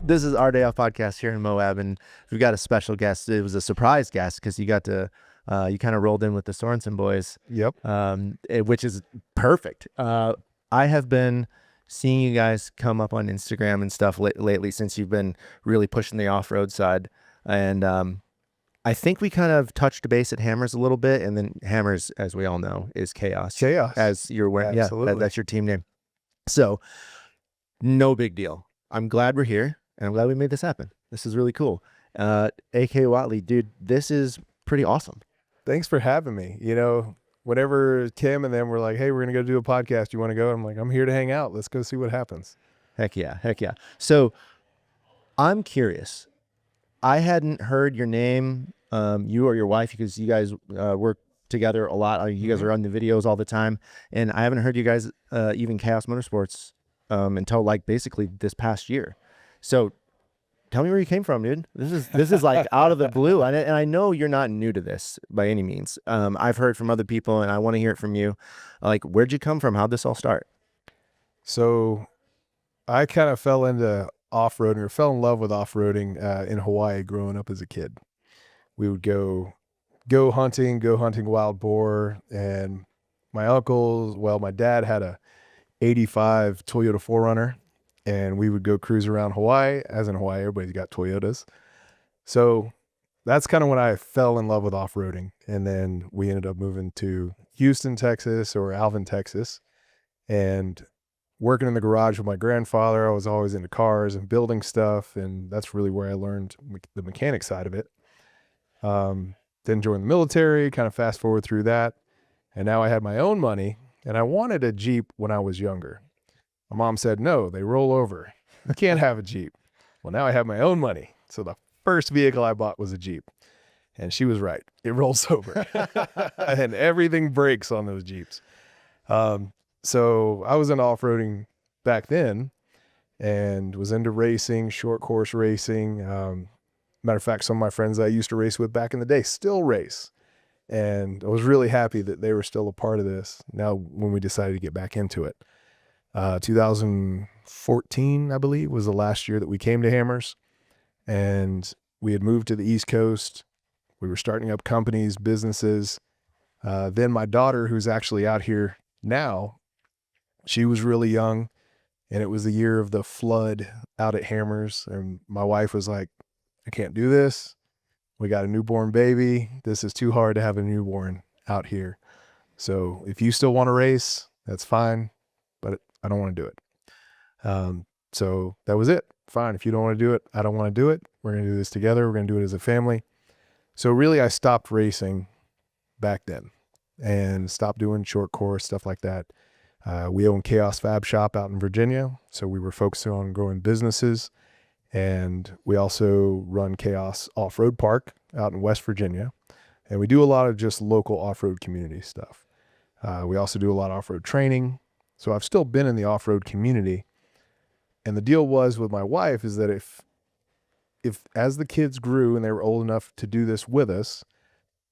This is our Day Off podcast here in Moab, and we've got a special guest. It was a surprise guest because you got to, you kind of rolled in with the Sorensen boys. Yep. Which is perfect. I have been seeing you guys come up on Instagram and stuff lately since you've been really pushing the off-road side, and I think we kind of touched base at Hammers a little bit, and then Hammers, as we all know, is Chaos. Chaos. As you're wearing, Absolutely. yeah, that's your team name. So, no big deal. I'm glad we're here, and I'm glad we made this happen. This is really cool. AK Whatley, dude, this is pretty awesome. Thanks for having me. You know, whenever Kim and them were like, hey, we're going to go do a podcast, you want to go? I'm like, I'm here to hang out. Let's go see what happens. Heck yeah. Heck yeah. So, I'm curious. I hadn't heard your name, you or your wife, because you guys work together a lot. You guys are on the videos all the time, and I haven't heard you guys even Chaos Motorsports until like basically this past year. So tell me where you came from, dude. This is like out of the blue, and I know you're not new to this by any means. I've heard from other people, and I want to hear it from you. Like, where'd you come from? How'd this all start? So I kind of fell into off-roading, or fell in love with off-roading in Hawaii growing up as a kid. We would go hunting wild boar, and my uncles, well, my dad had a 85 Toyota 4Runner, and we would go cruise around Hawaii. As in Hawaii, everybody's got Toyotas. So that's kind of when I fell in love with off-roading. And then we ended up moving to Houston, Texas, or Alvin, Texas, and working in the garage with my grandfather. I was always into cars and building stuff, and that's really where I learned the mechanic side of it. Then joined the military, kind of fast forward through that, and now I had my own money, and I wanted a Jeep when I was younger. My mom said, no, they roll over. You can't have a Jeep. Well, now I have my own money, so the first vehicle I bought was a Jeep, and she was right. It rolls over, and everything breaks on those Jeeps. So I was into off-roading back then and was into racing, short course racing. Matter of fact, some of my friends I used to race with back in the day still race. And I was really happy that they were still a part of this now when we decided to get back into it. 2014, I believe, was the last year that we came to Hammers. And we had moved to the East Coast. We were starting up companies, businesses. Then my daughter, who's actually out here now, she was really young, and it was the year of the flood out at Hammers. And my wife was like, I can't do this. We got a newborn baby. This is too hard to have a newborn out here. So if you still want to race, that's fine, but I don't want to do it. So that was it. Fine. If you don't want to do it, I don't want to do it. We're going to do this together. We're going to do it as a family. So really, I stopped racing back then and stopped doing short course, stuff like that. We own Chaos Fab Shop out in Virginia, so we were focusing on growing businesses. And we also run Chaos Off-Road Park out in West Virginia. And we do a lot of just local off-road community stuff. We also do a lot of off-road training. So I've still been in the off-road community. And the deal was with my wife is that if as the kids grew and they were old enough to do this with us,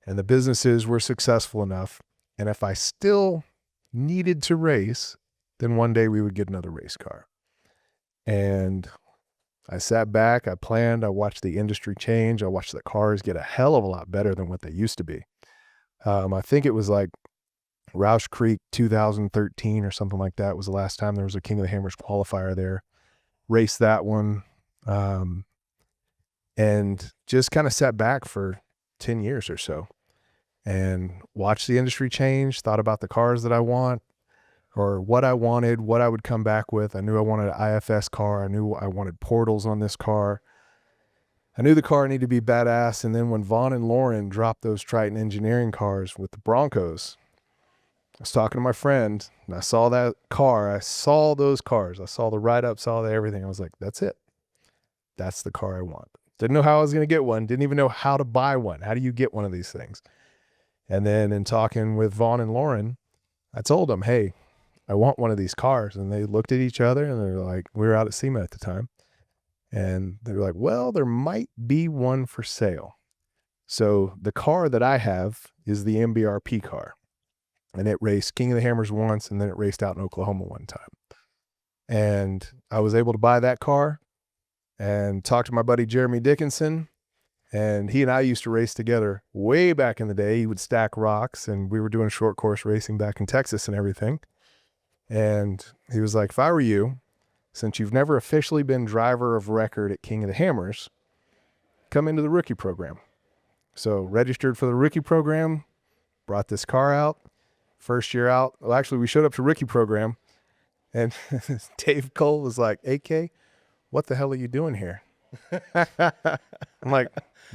and the businesses were successful enough, and if I still needed to race, then one day we would get another race car. And I sat back, I planned, I watched the industry change. I watched the cars get a hell of a lot better than what they used to be. I think it was like Roush Creek 2013 or something like that was the last time there was a King of the Hammers qualifier there. Raced that one. And just kind of sat back for 10 years or so and watched the industry change, thought about the cars that I want, or what I wanted, what I would come back with. I knew I wanted an IFS car. I knew I wanted portals on this car. I knew the car needed to be badass. And then when Vaughn and Lauren dropped those Triton engineering cars with the Broncos, I was talking to my friend and I saw that car. I saw those cars. I saw the write-up, saw the everything. I was like, that's it. That's the car I want. Didn't know how I was going to get one. Didn't even know how to buy one. How do you get one of these things? And then in talking with Vaughn and Lauren, I told them, hey, I want one of these cars. And they looked at each other and they're like, we were out at SEMA at the time. And they were like, well, there might be one for sale. So the car that I have is the MBRP car. And it raced King of the Hammers once, and then it raced out in Oklahoma one time. And I was able to buy that car. and talked to my buddy Jeremy Dickinson. And he and I used to race together way back in the day. He would stack rocks, and we were doing short course racing back in Texas and everything. And he was like, if I were you, since you've never officially been driver of record at King of the Hammers, come into the rookie program. So registered for the rookie program, brought this car out. First year out, well, actually, we showed up to rookie program, and Dave Cole was like, AK, what the hell are you doing here? I'm like,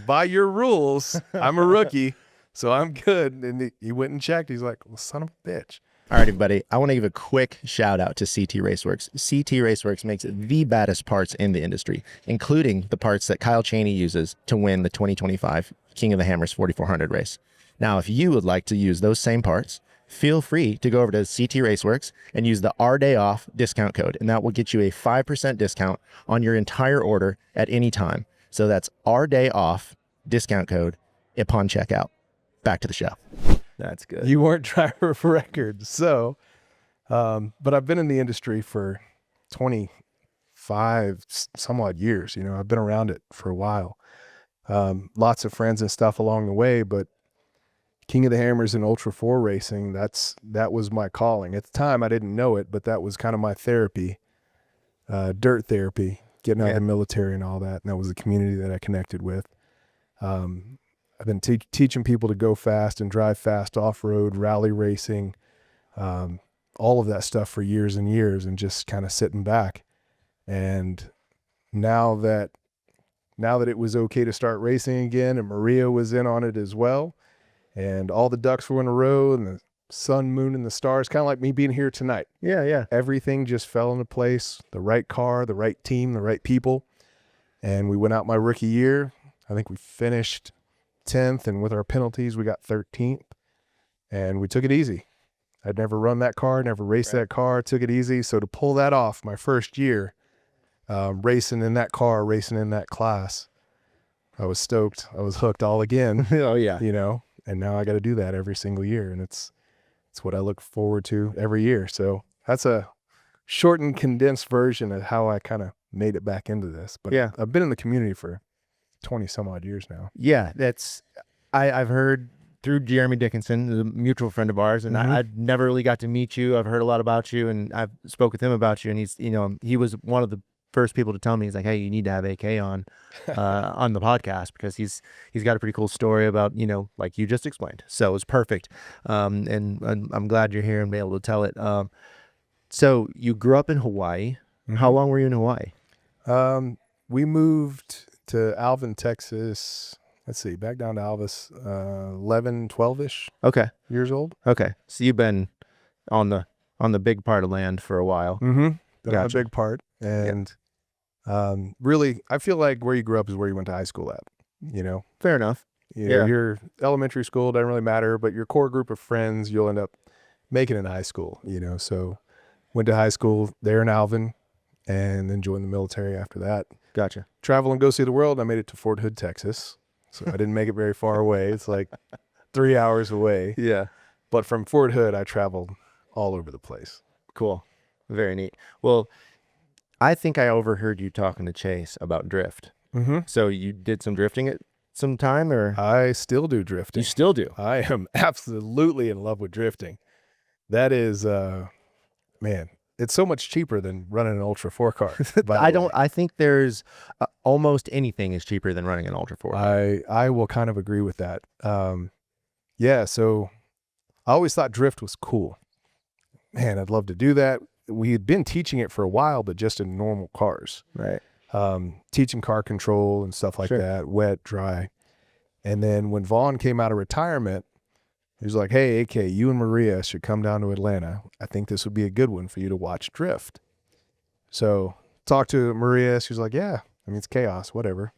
by your rules, I'm a rookie, so I'm good. And he went and checked. He's like, well, son of a bitch. All right, everybody. I want to give a quick shout out to CT Raceworks. CT Raceworks makes the baddest parts in the industry, including the parts that Kyle Chaney uses to win the 2025 King of the Hammers 4400 race. Now, if you would like to use those same parts, feel free to go over to CT Raceworks and use the Our Day Off discount code, and that will get you a 5% discount on your entire order at any time. So that's Our Day Off discount code upon checkout. Back to the show. That's good. You weren't driver of record. So, but I've been in the industry for 25 some odd years. You know, I've been around it for a while. Lots of friends and stuff along the way, but King of the Hammers and Ultra 4 racing, that was my calling. At the time, I didn't know it, but that was kind of my therapy, dirt therapy, getting out of the military and all that. And that was the community that I connected with. I've been teaching people to go fast and drive fast off-road, rally racing, all of that stuff for years and years, and just kind of sitting back. And now that it was okay to start racing again, and Maria was in on it as well, and all the ducks were in a row, and the sun, moon, and the stars, kind of like me being here tonight. Yeah. Everything just fell into place. The right car, the right team, the right people. And we went out my rookie year. I think we finished 10th, and with our penalties, we got 13th. And we took it easy. I'd never run that car, never raced that car, took it easy. So to pull that off my first year, racing in that car, racing in that class, I was stoked. I was hooked all again. Oh, yeah. You know, and now I got to do that every single year. And it's what I look forward to every year. So that's a shortened, condensed version of how I kind of made it back into this. But yeah, I've been in the community for 20 some odd years now. Yeah, I've heard through Jeremy Dickinson, a mutual friend of ours, and I never really got to meet you. I've heard a lot about you, and I've spoke with him about you, and he was one of the first people to tell me, he's like, hey, you need to have AK on the podcast, because he's got a pretty cool story about, like you just explained. So it was perfect. And I'm glad you're here and be able to tell it. So you grew up in Hawaii. How long were you in Hawaii? We moved to Alvin, Texas. Let's see, back down to Alvis, 11, 12-ish. Okay. Years old. Okay. So you've been on the big part of land for a while. Been on a big part. And really, I feel like where you grew up is where you went to high school at, Fair enough. Your elementary school doesn't really matter, but your core group of friends, you'll end up making in high school, so went to high school there in Alvin, and then joined the military after that. Gotcha. Travel and go see the world. I made it to Fort Hood, Texas. So I didn't make it very far away. It's like 3 hours away. Yeah. But from Fort Hood, I traveled all over the place. Cool. Very neat. Well, I think I overheard you talking to Chase about drift. So you did some drifting at some time, or? I still do drifting. You still do? I am absolutely in love with drifting. That is, man, it's so much cheaper than running an Ultra 4 car. I think there's almost anything is cheaper than running an Ultra 4 car. I will kind of agree with that. Yeah, so I always thought drift was cool. Man, I'd love to do that. We had been teaching it for a while, but just in normal cars. Right. Teaching car control and stuff like that, wet, dry. And then when Vaughn came out of retirement, he was like, hey, AK, you and Maria should come down to Atlanta. I think this would be a good one for you to watch drift. So talked to Maria. She was like, yeah, it's chaos, whatever.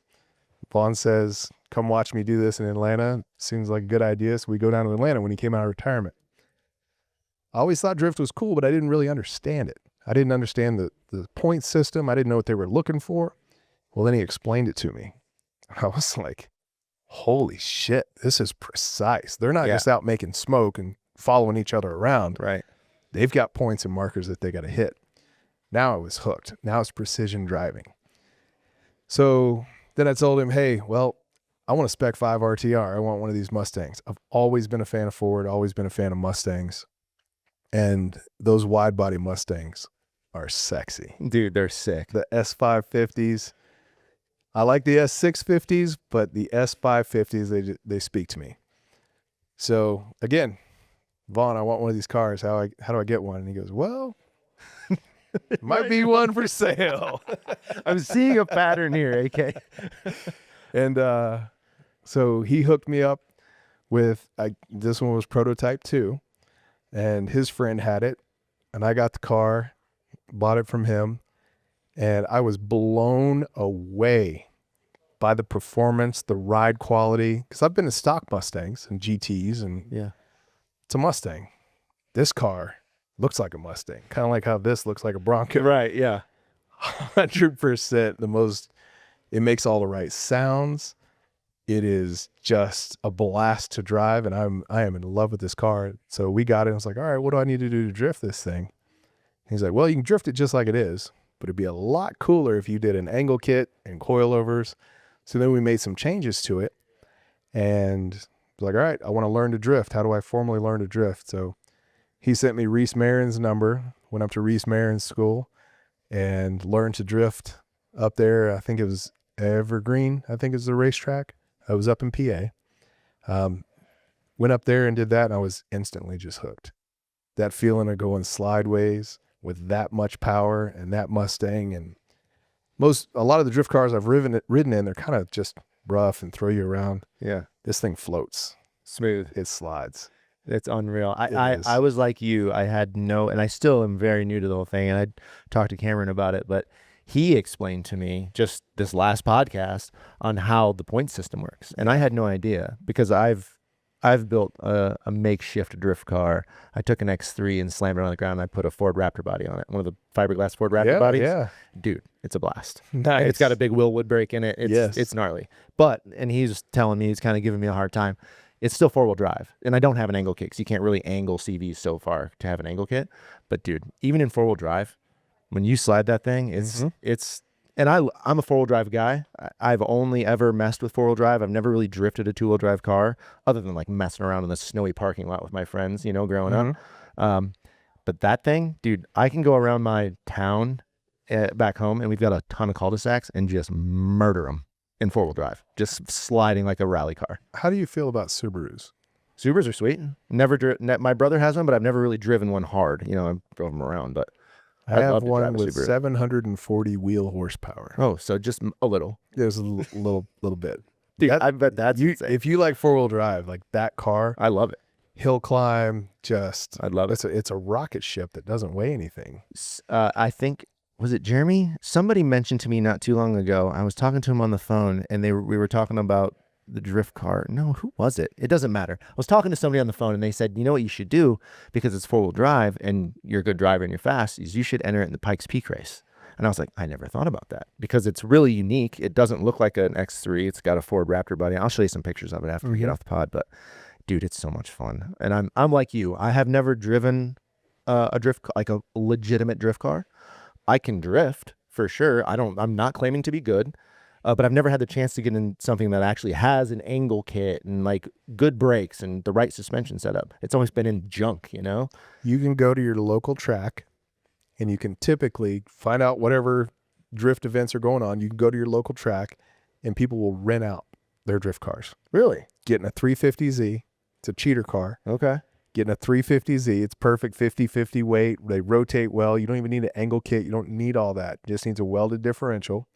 Vaughn says, come watch me do this in Atlanta. Seems like a good idea. So we go down to Atlanta when he came out of retirement. I always thought drift was cool, but I didn't really understand it. I didn't understand the point system. I didn't know what they were looking for. Well, then he explained it to me. I was like, holy shit, this is precise. They're not just out making smoke and following each other around. Right. They've got points and markers that they got to hit. Now I was hooked. Now it's precision driving. So then I told him, hey, well, I want a Spec 5 RTR. I want one of these Mustangs. I've always been a fan of Ford, always been a fan of Mustangs. And those wide body Mustangs are sexy. Dude, they're sick. The S550s, I like the S650s, but the S550s, they speak to me. So again, Vaughn, I want one of these cars. How do I get one? And he goes, well, might be one for sale. I'm seeing a pattern here, AK. And so he hooked me up with, this one was prototype 2, and his friend had it, and I got the car, bought it from him, and I was blown away by the performance, the ride quality, because I've been in stock Mustangs and GTs, and Yeah. it's a Mustang. This car looks like a Mustang, kind of like how this looks like a Bronco. Right, yeah. 100% it makes all the right sounds. It is just a blast to drive, and I am in love with this car. So we got it, and I was like, all right, what do I need to do to drift this thing? He's like, well, you can drift it just like it is, but it'd be a lot cooler if you did an angle kit and coilovers. So then we made some changes to it, and I was like, all right, I want to learn to drift. How do I formally learn to drift? So he sent me Reese Marin's number, went up to Reese Marin's school, and learned to drift up there. I think it was Evergreen, I think is the racetrack. I was up in PA. Went up there and did that, and I was instantly just hooked. That feeling of going slideways with that much power and that Mustang, and a lot of the drift cars I've ridden in, they're kind of just rough and throw you around. Yeah. This thing floats. Smooth. It slides. It's unreal. It is. I was like you. I had no, and I still am very new to the whole thing. And I talked to Cameron about it, but he explained to me just this last podcast on how the point system works. And I had no idea, because I've built a makeshift drift car. I took an X3 and slammed it on the ground. And I put a Ford Raptor body on it, one of the fiberglass Ford Raptor bodies. Yeah. Dude, it's a blast. Nice. It's got a big Willwood brake in it. It's gnarly. But, and he's telling me, he's kind of giving me a hard time. It's still 4-wheel drive, and I don't have an angle kit, because you can't really angle CVs so far to have an angle kit. But dude, even in 4-wheel drive, when you slide that thing, it's and I'm a 4-wheel drive guy. I've only ever messed with 4-wheel drive. I've never really drifted a 2-wheel drive car, other than like messing around in the snowy parking lot with my friends, growing up. But that thing, dude, I can go around my town back home, and we've got a ton of cul-de-sacs, and just murder them in 4-wheel drive, just sliding like a rally car. How do you feel about Subarus? Subarus are sweet. My brother has one, but I've never really driven one hard. I drove them around, but I have one with 740 wheel horsepower. Oh, so just a little. There's a little bit. Dude, I bet that's insane. If you like 4-wheel drive, like that car, I love it. Hill climb, I'd love it. It's a rocket ship that doesn't weigh anything. I think, was it Jeremy? Somebody mentioned to me not too long ago. I was talking to him on the phone, and we were talking about the drift car. No, who was it? It doesn't matter. I was talking to somebody on the phone, and they said, you know what you should do, because it's 4-wheel drive and you're a good driver and you're fast, is you should enter it in the Pikes Peak race. And I was like, I never thought about that, because it's really unique. It doesn't look like an X3. It's got a Ford Raptor body. I'll show you some pictures of it after we get off the pod. But dude, it's so much fun. And I'm like you. I have never driven a legitimate drift car. I can drift for sure. I'm not claiming to be good. But I've never had the chance to get in something that actually has an angle kit and like good brakes and the right suspension setup. It's always been in junk, You can go to your local track, and you can typically find out whatever drift events are going on. You can go to your local track, and people will rent out their drift cars. Really? Getting a 350Z, it's a cheater car. Okay. Getting a 350Z, it's perfect 50-50 weight. They rotate well. You don't even need an angle kit. You don't need all that. It just needs a welded differential,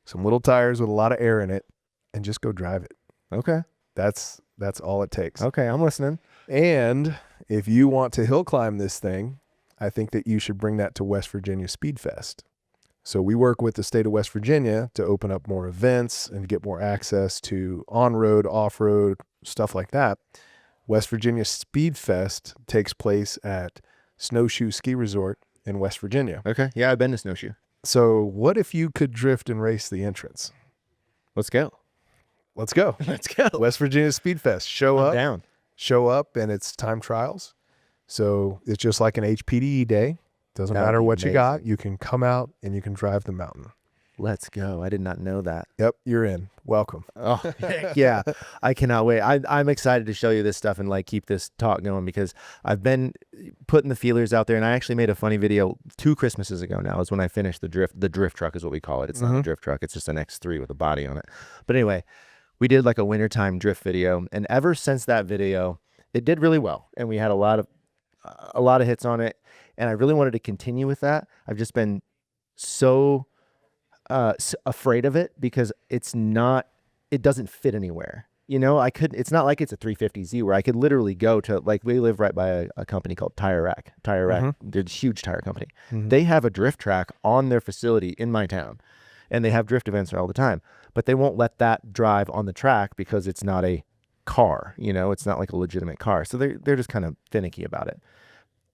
some little tires with a lot of air in it, and just go drive it. Okay. That's all it takes. Okay, I'm listening. And if you want to hill climb this thing, I think that you should bring that to West Virginia Speed Fest. So we work with the state of West Virginia to open up more events and get more access to on-road, off-road, stuff like that. West Virginia Speed Fest takes place at Snowshoe Ski Resort in West Virginia. Okay. Yeah, I've been to Snowshoe. So what if you could drift and race the entrance? Let's go. Let's go. Let's go. West Virginia Speed Fest. Down. Show up, and it's time trials. So it's just like an HPDE day. Doesn't That would matter be what you amazing. got. You can come out and you can drive the mountain. Let's go. I did not know that. Yep, you're in. Welcome. Oh, heck yeah. I cannot wait. I'm excited to show you this stuff and like keep this talk going because I've been putting the feelers out there, and I actually made a funny video 2 Christmases ago now is when I finished the drift truck is what we call it. It's not a drift truck. It's just an X3 with a body on it. But anyway, we did like a wintertime drift video, and ever since that video, it did really well. And we had a lot of hits on it, and I really wanted to continue with that. I've just been so afraid of it because it doesn't fit anywhere. You know, it's not like it's a 350Z where I could literally go to, like, we live right by a company called Tire Rack. They're a huge tire company. They have a drift track on their facility in my town, and they have drift events all the time, but they won't let that drive on the track because it's not a car, you know, it's not like a legitimate car. So they're just kind of finicky about it.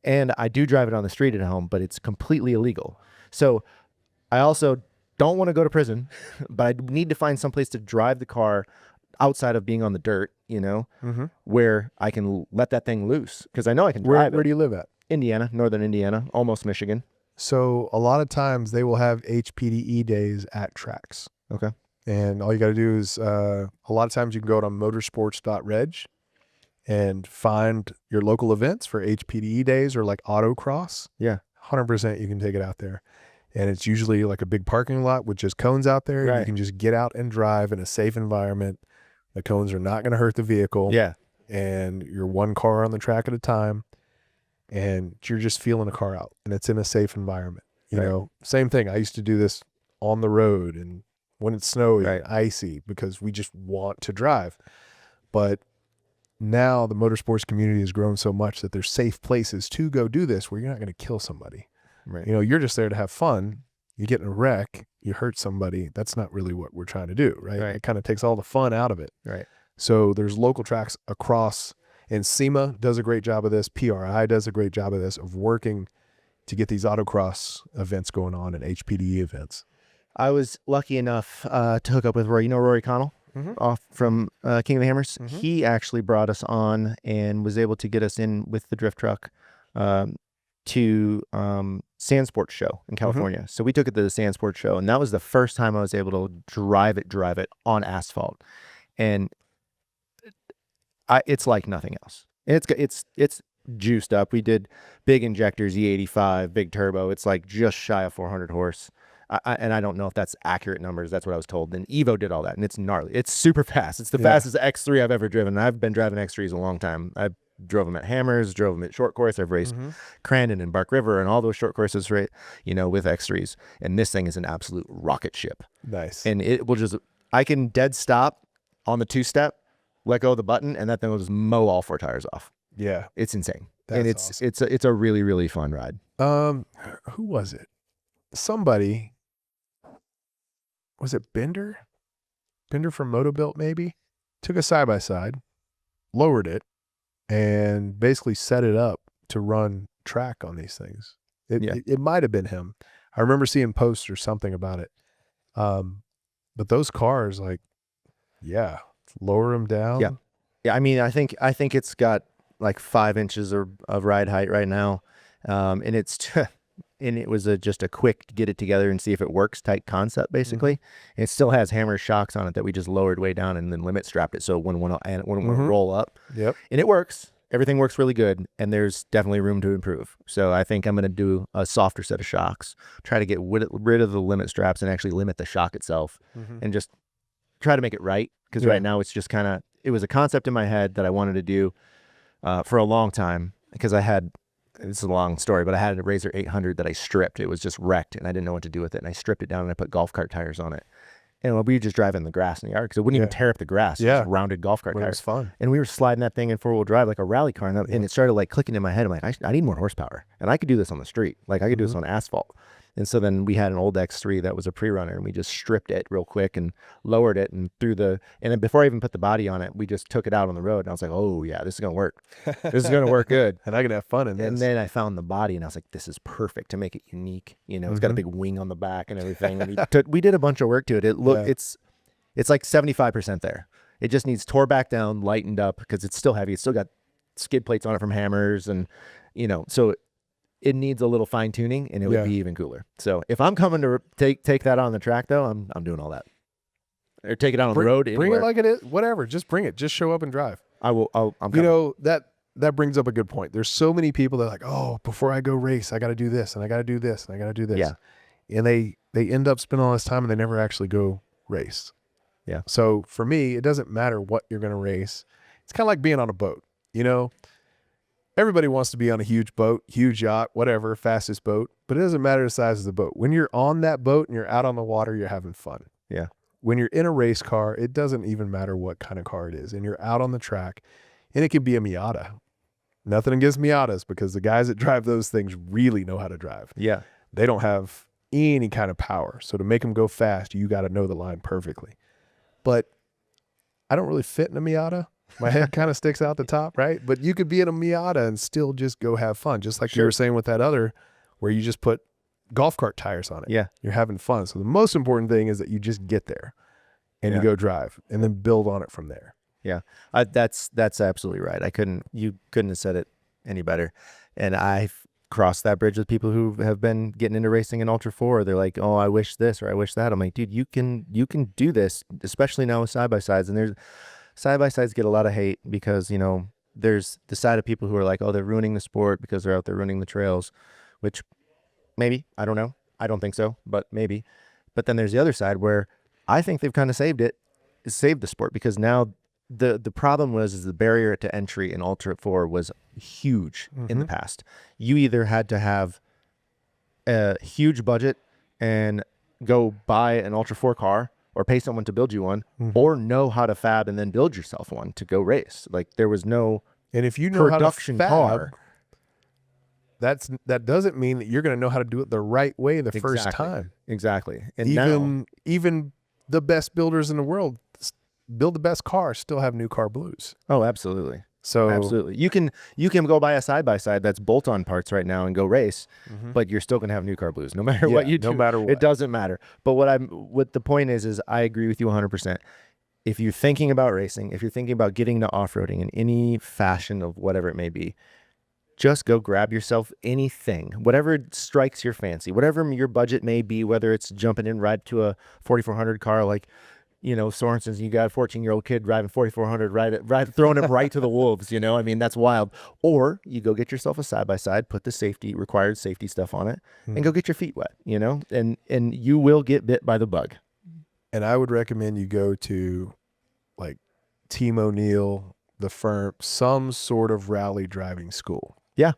And I do drive it on the street at home, but it's completely illegal. So I also don't want to go to prison, but I need to find some place to drive the car outside of being on the dirt, you know, where I can let that thing loose. Because I know I can drive it. Where do you live at? Indiana, northern Indiana, almost Michigan. So a lot of times they will have HPDE days at tracks. Okay. And all you got to do is a lot of times you can go on motorsports.reg and find your local events for HPDE days or like autocross. Yeah. 100% you can take it out there. And it's usually like a big parking lot with just cones out there. Right. You can just get out and drive in a safe environment. The cones are not going to hurt the vehicle. Yeah. And you're one car on the track at a time. And you're just feeling the car out. And it's in a safe environment. You know, same thing. I used to do this on the road and when it's snowy and icy because we just want to drive. But now the motorsports community has grown so much that there's safe places to go do this where you're not going to kill somebody. Right. You know, you're just there to have fun. You get in a wreck, you hurt somebody. That's not really what we're trying to do, right? It kind of takes all the fun out of it. Right. So there's local tracks across, and SEMA does a great job of this. PRI does a great job of this, of working to get these autocross events going on and HPDE events. I was lucky enough to hook up with Rory. You know Rory Connell off from King of the Hammers? He actually brought us on and was able to get us in with the drift truck to Sand Sports Show in California. So we took it to the Sand Sports Show, and that was the first time I was able to drive it on asphalt. And it's like nothing else. It's juiced up. We did big injectors, E85, big turbo. It's like just shy of 400 horse. And I don't know if that's accurate numbers. That's what I was told. And Evo did all that, and it's gnarly. It's super fast. It's the fastest X3 I've ever driven. I've been driving X3s a long time. I drove them at Hammers, drove them at short course. I've raced Crandon and Bark River and all those short courses, right? You know, with X3s. And this thing is an absolute rocket ship. Nice. And it will just, I can dead stop on the 2-step, let go of the button, and that thing will just mow all 4 tires off. Yeah. It's insane. That's and awesome. it's a really, really fun ride. Who was it? Somebody. Was it Bender? Bender from Motobuilt, maybe? Took a side-by-side, lowered it, and basically set it up to run track on these things. It might have been him. I remember seeing posts or something about it. But those cars, like, lower them down. Yeah. Yeah, I mean, I think it's got like 5 inches of ride height right now. And it was just a quick get it together and see if it works type concept, basically. It still has Hammer shocks on it that we just lowered way down and then limit strapped it so it wouldn't roll up. Yep. And it works. Everything works really good, and there's definitely room to improve. So I think I'm going to do a softer set of shocks, try to get rid of the limit straps and actually limit the shock itself, and just try to make it right. Because right now it's just kind of, it was a concept in my head that I wanted to do for a long time, because this is a long story, but I had a Razor 800 that I stripped. It was just wrecked, and I didn't know what to do with it. And I stripped it down, and I put golf cart tires on it. And we were just driving the grass in the yard because it wouldn't even tear up the grass. It just rounded golf cart tires. It was fun. And we were sliding that thing in 4-wheel drive like a rally car, and it started like clicking in my head. I'm like, I need more horsepower, and I could do this on the street. Like I could do this on asphalt. And so then we had an old X3 that was a pre-runner, and we just stripped it real quick and lowered it, and and then before I even put the body on it, we just took it out on the road, and I was like, oh yeah, this is going to work. This is going to work good. And I can have fun in this. And then I found the body, and I was like, this is perfect to make it unique. You know, it's got a big wing on the back and everything. And we did a bunch of work to it. It's like 75% there. It just needs tore back down, lightened up, because it's still heavy. It's still got skid plates on it from Hammers, and, you know, so it needs a little fine tuning, and it would Yeah. be even cooler. So if I'm coming to take that on the track, though, I'm doing all that. Or take it out on the road. Bring Anywhere. it like it is. Whatever. Just bring it. Just show up and drive. I will. I'm You coming. know, that brings up a good point. There's so many people that are like, oh, before I go race, I got to do this and I got to do this and I got to do this. Yeah. And they end up spending all this time and they never actually go race. Yeah. So for me, it doesn't matter what you're going to race. It's kind of like being on a boat. You know, everybody wants to be on a huge boat, huge yacht, whatever, fastest boat, but it doesn't matter the size of the boat. When you're on that boat and you're out on the water, you're having fun. Yeah. When you're in a race car, it doesn't even matter what kind of car it is. And you're out on the track, and it could be a Miata. Nothing against Miatas, because the guys that drive those things really know how to drive. Yeah. They don't have any kind of power. So to make them go fast, you got to know the line perfectly. But I don't really fit in a Miata. My head kind of sticks out the top, right? But you could be in a Miata and still just go have fun. Just like you were saying with that other, where you just put golf cart tires on it. Yeah. You're having fun. So the most important thing is that you just get there and Yeah. you go drive and then build on it from there. Yeah. That's absolutely right. You couldn't have said it any better. And I've crossed that bridge with people who have been getting into racing in Ultra 4. They're like, oh, I wish this or I wish that. I'm like, dude, you can do this, especially now with side-by-sides. And there's side-by-sides get a lot of hate because, you know, there's the side of people who are like, oh, they're ruining the sport because they're out there ruining the trails, which maybe, I don't know. I don't think so, but maybe. But then there's the other side where I think they've kind of saved the sport, because now the problem is the barrier to entry in Ultra 4 was huge in the past. You either had to have a huge budget and go buy an Ultra 4 car or pay someone to build you one, or know how to fab and then build yourself one to go race. Like, there was no And if you know production how to fab, car. that doesn't mean that you're going to know how to do it the right way the first time. Exactly. And Even the best builders in the world build the best cars, still have new car blues. oh, absolutely. So Absolutely. You can go buy a side-by-side that's bolt-on parts right now and go race, but you're still going to have new car blues no matter what you do. no matter what. It doesn't matter. But what the point is I agree with you 100%. If you're thinking about racing, if you're thinking about getting into off-roading in any fashion of whatever it may be, just go grab yourself anything, whatever strikes your fancy, whatever your budget may be, whether it's jumping in right to a 4400 car like, you know, Sorensen's, you got a 14-year-old kid driving 4400, right, throwing him right to the wolves, you know? I mean, that's wild. Or you go get yourself a side-by-side, put the required safety stuff on it, and go get your feet wet, you know? And you will get bit by the bug. And I would recommend you go to like Team O'Neill, the firm, some sort of rally driving school. Yeah,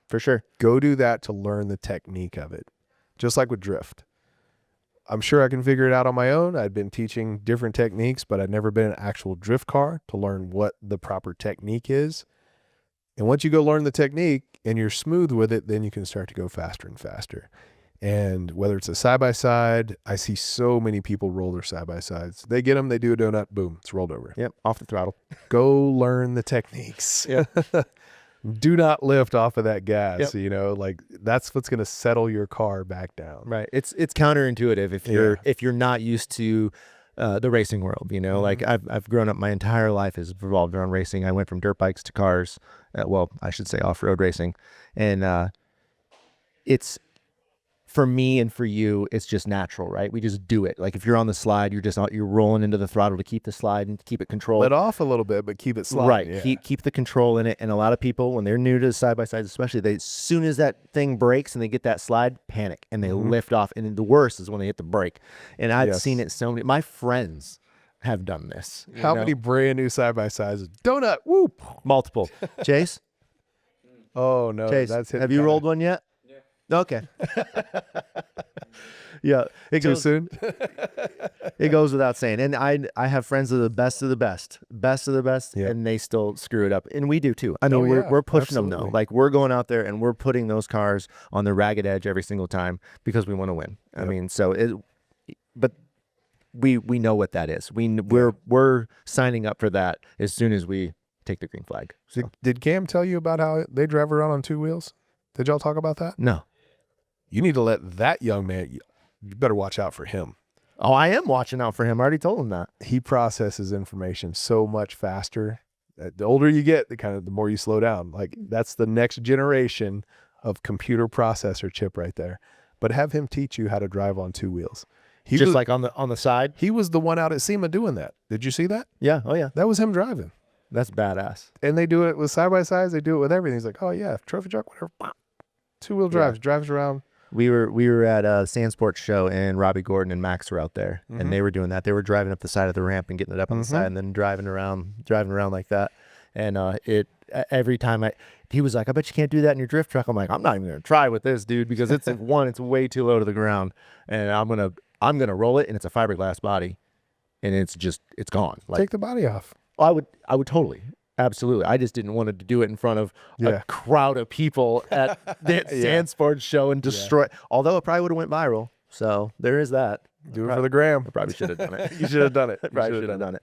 for sure. Go do that to learn the technique of it. Just like with drift. I'm sure I can figure it out on my own. I'd been teaching different techniques, but I'd never been in an actual drift car to learn what the proper technique is. And once you go learn the technique and you're smooth with it, then you can start to go faster and faster. And whether it's a side-by-side, I see so many people roll their side-by-sides. They get them, they do a donut, boom, it's rolled over. Yep, off the throttle. Go learn the techniques. Yeah. Do not lift off of that gas. Yep. You know, like that's what's going to settle your car back down. Right. It's counterintuitive if you're not used to the racing world, you know. Like I've grown up, my entire life has revolved around racing. I went from dirt bikes to cars, well, I should say off-road racing, and for me and for you, it's just natural, right? We just do it. Like if you're on the slide, you're rolling into the throttle to keep the slide and keep it controlled. Let off a little bit, but keep it sliding. Right. Yeah. Keep the control in it. And a lot of people, when they're new to side-by-sides, especially, as soon as that thing breaks and they get that slide, panic and they lift off. And the worst is when they hit the brake. And I've seen it so many. My friends have done this. How many brand new side-by-sides? Donut, whoop. Multiple. Chase? Oh, no. Chase, That's have you rolled one yet? Okay. Yeah. Too soon? It goes without saying. And I have friends that are the best of the best, Yep. and they still screw it up. And we do too. I mean, Oh, yeah, we're pushing them absolutely. though. Like we're going out there and we're putting those cars on the ragged edge every single time because we want to win. I Yep. mean, but we know what that is. We're signing up for that as soon as we take the green flag. So, Did Cam tell you about how they drive around on two wheels? Did y'all talk about that? no. You need to let that young man, you better watch out for him. Oh, I am watching out for him. I already told him that. He processes information so much faster. The older you get, the more you slow down. Like that's the next generation of computer processor chip right there. But have him teach you how to drive on 2 wheels. Just like on the side. He was the one out at SEMA doing that. Did you see that? Yeah. Oh yeah. That was him driving. That's badass. And they do it with side by sides. They do it with everything. He's like, oh yeah, trophy truck, whatever. 2-wheel drives, drives around. We were at a Sand Sports show, and Robbie Gordon and Max were out there, and they were doing that. They were driving up the side of the ramp and getting it up on the side, and then driving around like that. And every time he was like, I bet you can't do that in your drift truck. I'm like, I'm not even gonna try with this, dude, because it's it's way too low to the ground, and I'm gonna roll it, and it's a fiberglass body, and it's gone. Like, take the body off. I would totally. Absolutely. I just didn't want to do it in front of a crowd of people at the Sand Sports show and destroy. Although it probably would have went viral. So there is that. Do it for the gram. I probably should have done it. You should have done it. Probably should have done it.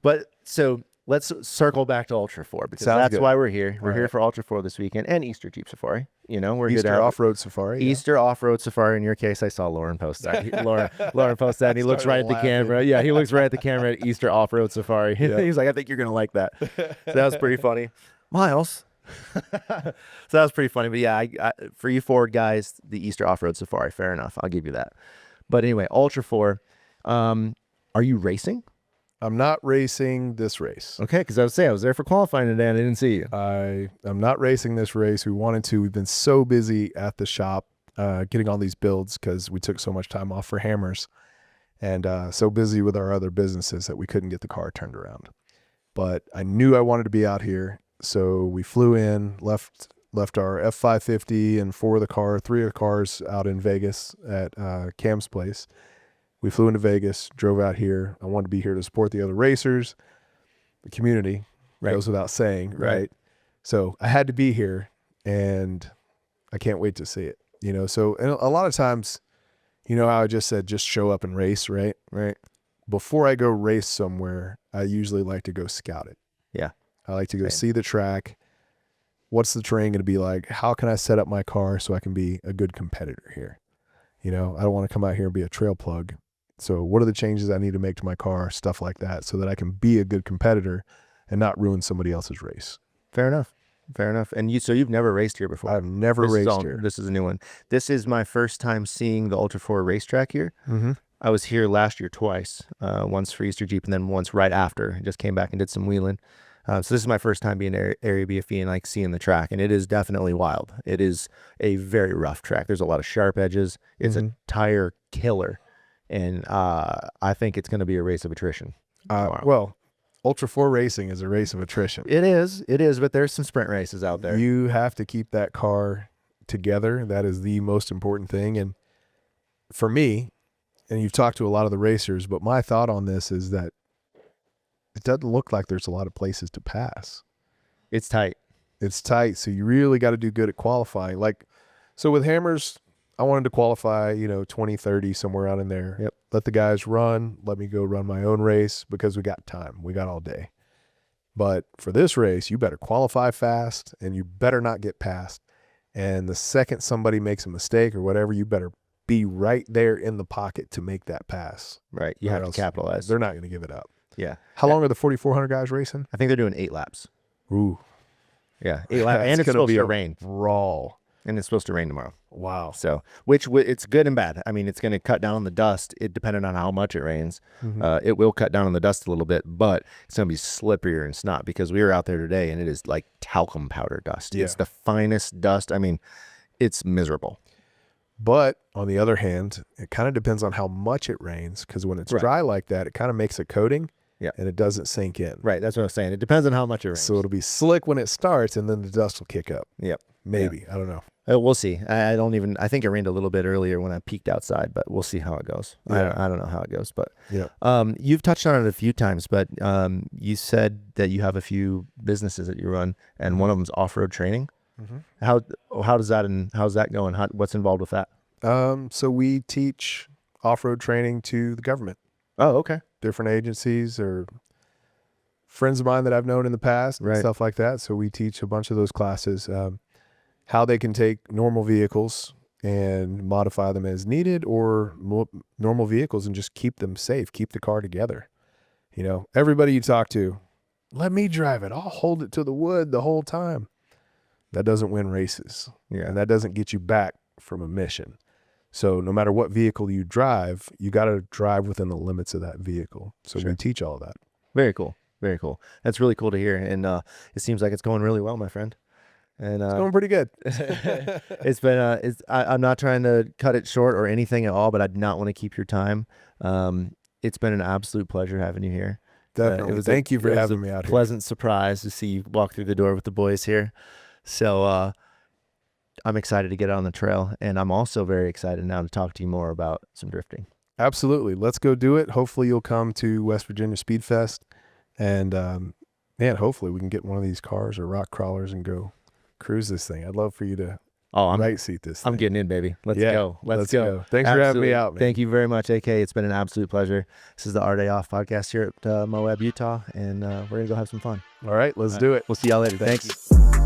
But so let's circle back to Ultra 4, because Sounds that's good. why we're here. We're here for Ultra 4 this weekend, and Easter Jeep Safari. You know, we're Easter here to off-road safari. Easter off-road safari. In your case, I saw Lauren post that. Lauren post that, and he looks right at the camera. Yeah, he looks right at the camera at Easter off-road safari. He's like, I think you're gonna like that. So that was pretty funny, Miles. So that was pretty funny. But yeah, I for you Ford guys, the Easter off-road safari. Fair enough. I'll give you that. But anyway, Ultra 4. Are you racing? I'm not racing this race. Okay, because I was there for qualifying today, and I didn't see you. I'm not racing this race. We wanted to. We've been so busy at the shop getting all these builds because we took so much time off for hammers, and so busy with our other businesses that we couldn't get the car turned around. But I knew I wanted to be out here, so we flew in, left our F550 and 3 of the cars out in Vegas at Cam's place. We flew into Vegas, drove out here. I wanted to be here to support the other racers, the community, goes without saying, right? So I had to be here, and I can't wait to see it. You know, so and a lot of times, you know how I just said, just show up and race, right? Right. Before I go race somewhere, I usually like to go scout it. Yeah. I like to go see the track. What's the terrain going to be like? How can I set up my car so I can be a good competitor here? You know, I don't want to come out here and be a trail plug. So what are the changes I need to make to my car, stuff like that, so that I can be a good competitor and not ruin somebody else's race. Fair enough. And you've never raced here before? I've never raced here. This is a new one. This is my first time seeing the Ultra 4 racetrack here. Mm-hmm. I was here last year twice, once for Easter Jeep and then once right after. I just came back and did some wheeling. So this is my first time being area BFE and like seeing the track, and it is definitely wild. It is a very rough track. There's a lot of sharp edges. It's a tire killer. And I think it's going to be a race of attrition. Well, Ultra 4 racing is a race of attrition. It is, but there's some sprint races out there. You have to keep that car together. That is the most important thing. And for me, and you've talked to a lot of the racers, but my thought on this is that it doesn't look like there's a lot of places to pass. It's tight. So you really got to do good at qualifying. Like, so with hammers, I wanted to qualify, 20, 30, somewhere out in there. Yep. Let the guys run. Let me go run my own race because we got time. We got all day. But for this race, you better qualify fast and you better not get passed. And the second somebody makes a mistake or whatever, you better be right there in the pocket to make that pass. Right. You have to capitalize. They're not going to give it up. Yeah. How long are the 4,400 guys racing? I think they're doing 8 laps. Ooh. Yeah. 8 laps. And it's supposed to rain. Brawl. And it's supposed to rain tomorrow. Wow. So, which it's good and bad. I mean, it's going to cut down on the dust. It depending on how much it rains. Mm-hmm. It will cut down on the dust a little bit, but it's going to be slipperier and snot because we were out there today and it is like talcum powder dust. Yeah. It's the finest dust. I mean, it's miserable. But on the other hand, it kind of depends on how much it rains because when it's dry like that, it kind of makes a coating. Yeah. And it doesn't sink in. Right. That's what I'm saying. It depends on how much it rains. So it'll be slick when it starts and then the dust will kick up. Yep. Maybe. Yeah. I don't know. We'll see. I think it rained a little bit earlier when I peeked outside, but we'll see how it goes. Yeah. I don't know how it goes, but yeah. You've touched on it a few times, but you said that you have a few businesses that you run, and one of them's off-road training. Mm-hmm. How's that going? What's involved with that? So we teach off-road training to the government. Oh, okay. Different agencies or friends of mine that I've known in the past, and stuff like that. So we teach a bunch of those classes. How they can take normal vehicles and modify them as needed, or normal vehicles and just keep them safe, keep the car together. Everybody you talk to, let me drive it. I'll hold it to the wood the whole time. that doesn't win races. Yeah. And that doesn't get you back from a mission. So no matter what vehicle you drive, you got to drive within the limits of that vehicle. So Sure. we teach all of that. Very cool. Very cool. That's really cool to hear. And it seems like it's going really well, my friend. And It's going pretty good. it's been I'm not trying to cut it short or anything at all, but I do not want to keep your time. It's been an absolute pleasure having you here. Definitely. Thank you for having me out here. Pleasant surprise to see you walk through the door with the boys here. So I'm excited to get on the trail, and I'm also very excited now to talk to you more about some drifting. Absolutely. Let's go do it. Hopefully you'll come to West Virginia Speed Fest, and man, hopefully we can get one of these cars or rock crawlers and go cruise this thing. I'd love for you to right seat this thing. I'm getting in, baby. Let's go. Let's go. Thanks for having me out, man. Thank you very much, AK. It's been an absolute pleasure. This is the Our Day Off podcast here at MOAB Utah, and we're going to go have some fun. All right, let's do it. We'll see y'all later. Thanks. You.